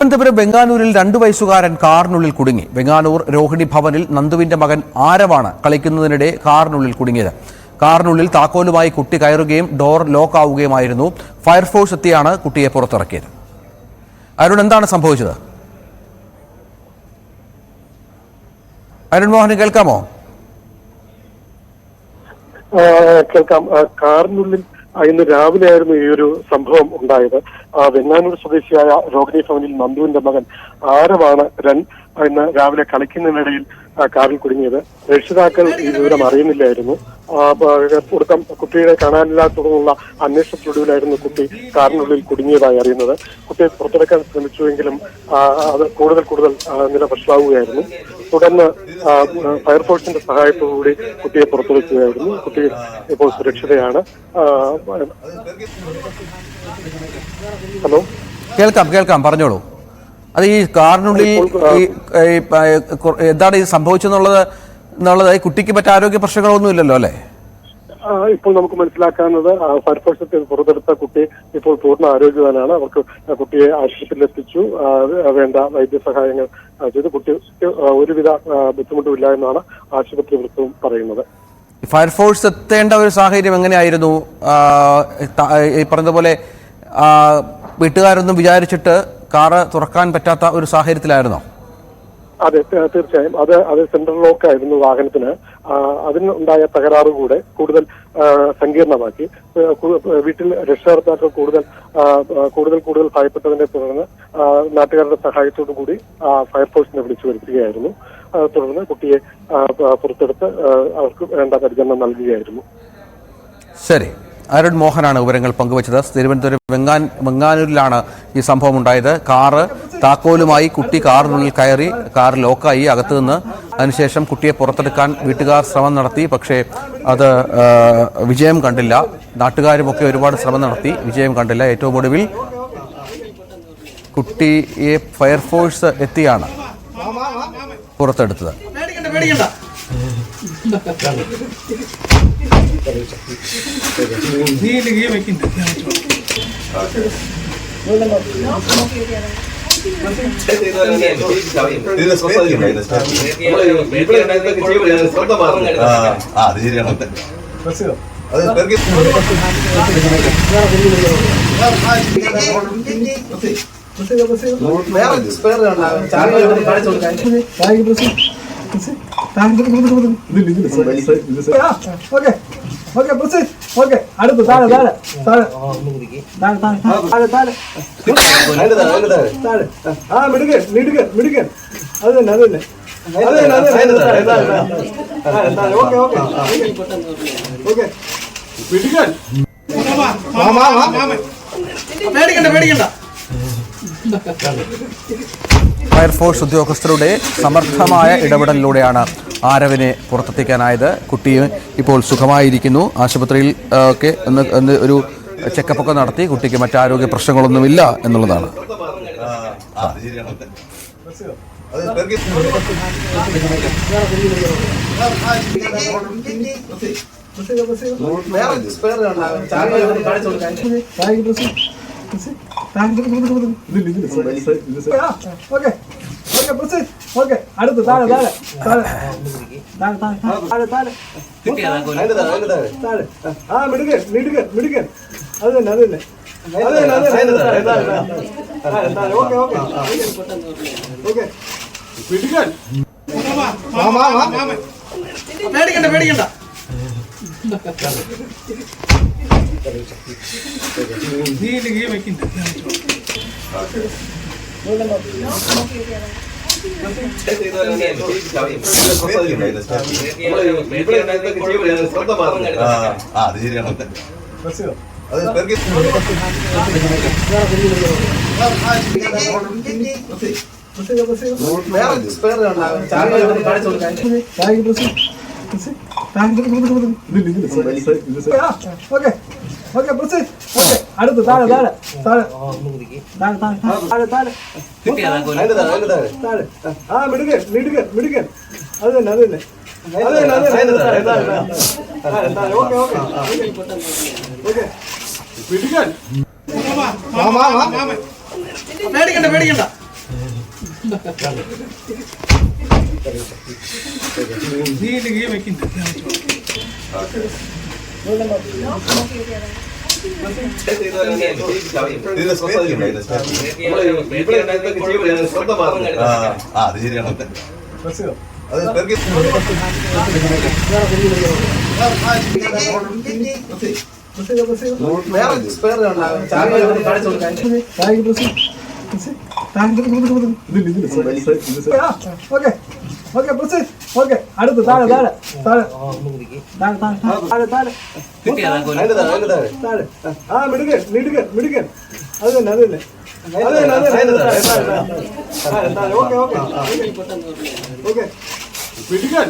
തിരുവനന്തപുരം വെങ്ങാനൂരിൽ 2 വയസ്സുകാരൻ കാറിനുള്ളിൽ കുടുങ്ങി. വെങ്ങാനൂർ രോഹിണി ഭവനിൽ നന്ദുവിന്റെ മകൻ ആരവാണ് കളിക്കുന്നതിനിടെ കാറിനുള്ളിൽ കുടുങ്ങിയത്. കാറിനുള്ളിൽ താക്കോലുമായി കുട്ടി കയറുകയും ഡോർ ലോക്ക് ആവുകയുമായിരുന്നു. ഫയർഫോഴ്സ് എത്തിയാണ് കുട്ടിയെ പുറത്തിറക്കിയത്. അരുൺ, എന്താണ് സംഭവിച്ചത്? അരുൺ മോഹൻ, കേൾക്കാമോ? കേൾക്കാം. കാറിനുള്ളിൽ ഇന്ന് രാവിലെയായിരുന്നു ഈ ഒരു സംഭവം ഉണ്ടായത്. വെങ്ങാനൂർ സ്വദേശിയായ രോഹിണി ഭവനിൽ നന്ദുവിന്റെ മകൻ ആരവാണ് ഇന്ന് രാവിലെ കളിക്കുന്നതിനിടയിൽ കാറിൽ കുടുങ്ങിയത്. രക്ഷിതാക്കൾ ഈ വിവരം അറിയുന്നില്ലായിരുന്നു. ഒടുക്കം കുട്ടിയെ കാണാനില്ലാത്തതുള്ള അന്വേഷണത്തിലൊടുവിലായിരുന്നു കുട്ടി കാറിനുള്ളിൽ കുടുങ്ങിയതായി അറിയുന്നത്. കുട്ടിയെ പുറത്തെടുക്കാൻ ശ്രമിച്ചുവെങ്കിലും അത് കൂടുതൽ നില വഷളാവുകയായിരുന്നു. തുടർന്ന് ഫയർഫോഴ്സിന്റെ സഹായത്തോടുകൂടി കുട്ടിയെ പുറത്തെടുക്കുകയായിരുന്നു. കുട്ടി ഇപ്പോൾ സുരക്ഷിതയാണ്. ഹലോ, കേൾക്കാം, പറഞ്ഞോളൂ. അത് ഈ കാറിനുള്ളിൽ എന്താണ് ഈ സംഭവിച്ചെന്നുള്ളത് കുട്ടിക്ക് മറ്റു ആരോഗ്യ പ്രശ്നങ്ങളൊന്നും ഇല്ലല്ലോ അല്ലേ? ഇപ്പോൾ നമുക്ക് മനസ്സിലാക്കാവുന്നത് ഫയർഫോഴ്സ് പുറത്തെടുത്ത കുട്ടി ഇപ്പോൾ പൂർണ്ണ ആരോഗ്യവാനാണ്. അവർക്ക് കുട്ടിയെ ആശുപത്രിയിൽ എത്തിച്ചു. വേണ്ട വൈദ്യസഹായങ്ങൾ ചെയ്തു. കുട്ടിക്ക് ഒരുവിധ ബുദ്ധിമുട്ടുമില്ല എന്നാണ് ആശുപത്രി വൃത്തവും പറയുന്നത്. ഫയർഫോഴ്സ് എത്തേണ്ട ഒരു സാഹചര്യം എങ്ങനെയായിരുന്നു? ഈ പറഞ്ഞതുപോലെ വീട്ടുകാരൊന്നും വിചാരിച്ചിട്ട് കാറ് തുറക്കാൻ പറ്റാത്ത ഒരു സാഹചര്യത്തിലായിരുന്നോ? അതെ, തീർച്ചയായും. അത് സെൻട്രൽ ലോക്ക് ആയിരുന്നു വാഹനത്തിന്. അതിനുണ്ടായ തകരാറ് കൂടെ കൂടുതൽ സങ്കീർണമാക്കി. വീട്ടിൽ രക്ഷകർത്താക്കൾ കൂടുതൽ ഭയപ്പെട്ടതിനെ തുടർന്ന് നാട്ടുകാരുടെ സഹായത്തോടു കൂടി ഫയർഫോഴ്സിനെ വിളിച്ചു വരുത്തുകയായിരുന്നു. തുടർന്ന് കുട്ടിയെ പുറത്തെടുത്ത് അവർക്ക് വേണ്ട പരിചരണം നൽകുകയായിരുന്നു. ശരി, അരുൺ മോഹനാണ് വിവരങ്ങൾ പങ്കുവച്ചത്. തിരുവനന്തപുരം വെങ്ങാനൂരിലാണ് ഈ സംഭവം ഉണ്ടായത്. കാറ് താക്കോലുമായി കുട്ടി കാറിനുള്ളിൽ കയറി, കാർ ലോക്കായി അകത്തു നിന്ന്. അതിനുശേഷം കുട്ടിയെ പുറത്തെടുക്കാൻ വീട്ടുകാർ ശ്രമം നടത്തി. പക്ഷേ അത് വിജയം കണ്ടില്ല. നാട്ടുകാരുമൊക്കെ ഒരുപാട് ശ്രമം നടത്തി, വിജയം കണ്ടില്ല. ഏറ്റവും ഒടുവിൽ കുട്ടിയെ ഫയർഫോഴ്സ് എത്തിയാണ് പുറത്തെടുത്തത്. അടുത്ത് താഴെ മിടുക്കൻ. അത് തന്നെ. പേടിക്കണ്ട. ഫയർഫോഴ്സ് ഉദ്യോഗസ്ഥരുടെ സമർത്ഥമായ ഇടപെടലിലൂടെയാണ് ആരവിനെ പുറത്തെത്തിക്കാനായത്. കുട്ടിയെ ഇപ്പോൾ സുഖമായിരിക്കുന്നു. ആശുപത്രിയിൽ ഒക്കെ ഒരു ചെക്കപ്പൊക്കെ നടത്തി. കുട്ടിക്ക് മറ്റാരോഗ്യ പ്രശ്നങ്ങളൊന്നുമില്ല എന്നുള്ളതാണ്. അടുത്ത് താഴെ മിടുക്കൻ. അത് തന്നെ. പേടിക്കണ്ട. അടുത്ത് താഴെ മിടുക്കൻ. അത് തന്നെ. പേടിക്കണ്ട. അത് ശരിയാണ്. അടുത്ത് താഴെ താഴെ താഴെ താഴെ ആ മിടുക്കൻ മിടുക്കൻ മിടുക്കൻ അത് തന്നെ അത് തന്നെ ഓക്കെ ഓക്കെ ഓക്കെ മിടുക്കൻ